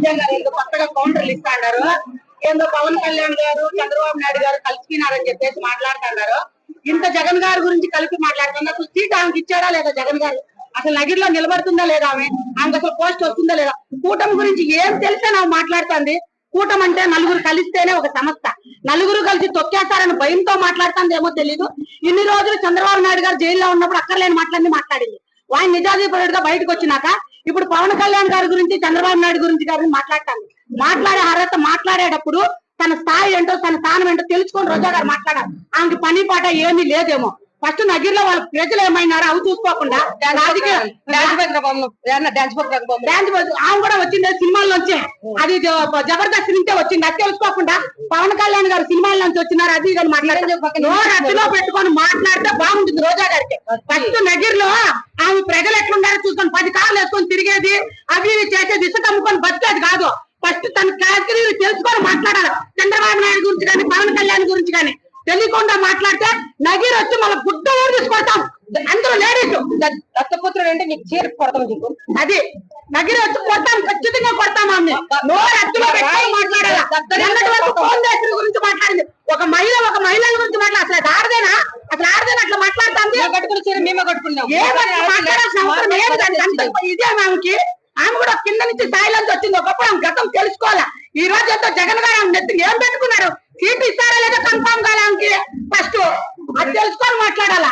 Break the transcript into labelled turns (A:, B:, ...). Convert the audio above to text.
A: నిజంగా ఏదో కొత్తగా కౌంటర్లు ఇస్తాడారు. ఏందో పవన్ కళ్యాణ్ గారు చంద్రబాబు నాయుడు గారు కలిసినారని చెప్పేసి మాట్లాడుతున్నారు. ఇంత జగన్ గారి గురించి కలిపి మాట్లాడుతున్నారు. అసలు సీట్ ఆమెకి ఇచ్చాడా లేదా జగన్ గారు? అసలు నగిరిలో నిలబడుతుందా లేదా? ఆమెకు అసలు పోస్ట్ వస్తుందా లేదా? కూటమి గురించి ఏం తెలిసే నాకు మాట్లాడుతుంది. కూటమి అంటే నలుగురు కలిస్తేనే ఒక సంస్థ. నలుగురు కలిసి తొక్కేస్తారని భయంతో మాట్లాడుతుంది ఏమో తెలీదు. ఇన్ని రోజులు చంద్రబాబు నాయుడు గారు జైల్లో ఉన్నప్పుడు అక్కర్లేని మాట్లాడింది. ఆయన నిజాధిపరుడుగా బయటకు వచ్చినాక ఇప్పుడు పవన్ కళ్యాణ్ గారి గురించి చంద్రబాబు నాయుడు గురించి గారిని మాట్లాడతాను. మాట్లాడే అర్హత మాట్లాడేటప్పుడు తన స్థాయి ఏంటో తన స్థానం ఏంటో తెలుసుకొని రోజా గారు మాట్లాడారు. ఆమెకి పని పాట ఏమీ లేదేమో. ఫస్ట్ నగిరిలో వాళ్ళ ప్రజలు ఏమైనారో అవి చూసుకోకుండా ఆమె కూడా వచ్చింది సినిమాల నుంచి. అది జబర్దస్త్ నుంచే వచ్చింది. అది తెలుసుకోకుండా పవన్ కళ్యాణ్ గారు సినిమాల నుంచి వచ్చినారు. అది కానీ మాట్లాడే పెట్టుకొని మాట్లాడితే బాగుంటుంది రోజా గారికి. ఫస్ట్ నగిరిలో ఆమె ప్రజలు ఎట్లుండారో చూసుకొని 10 కార్లు వేసుకొని తిరిగేది అవి చేసేది ఇసుక అమ్ముకొని బతికేది కాదు. ఫస్ట్ తన కేటగిరీ తెలుసుకొని మాట్లాడాలి. చంద్రబాబు నాయుడు గురించి కానీ పవన్ కళ్యాణ్ గురించి కానీ తెలియకుండా మాట్లాడితే నగిరి వచ్చి మళ్ళీ గుడ్డ ఊరు తీసుకొడతాం. అందరూ లేడీస్ దత్తపుత్రుడు అంటే నీకు చీర కొడతాం. నీకు అది నగిరి వచ్చి కొడతాం, ఖచ్చితంగా కొడతాం. ఆమె నోరు అత్తులో పెట్టుకొని మాట్లాడాలి. గురించి మాట్లాడింది ఒక మహిళల గురించి మాట్లాడాలి. అసలు ఆడదేనా అట్లా మాట్లాడుతుంది. కట్టుకున్న చీర మేమే కట్టుకున్నాం. మాట్లాడాల్సిన అవసరం ఏమి ఇదే ఆమెకి. ఆమె కూడా కింద నుంచి స్థాయిలోంచి వచ్చింది. ఒకప్పుడు ఆమె గతం తెలుసుకోవాలా. ఈ రోజు ఎంతో జగన్ గారు ఆమె నెత్తి ఏం పెట్టుకున్నారు? సీటు ఇస్తారా లేదా కన్ఫామ్ కాలే ఆమెకి. ఫస్ట్ అది తెలుసుకొని మాట్లాడాలా.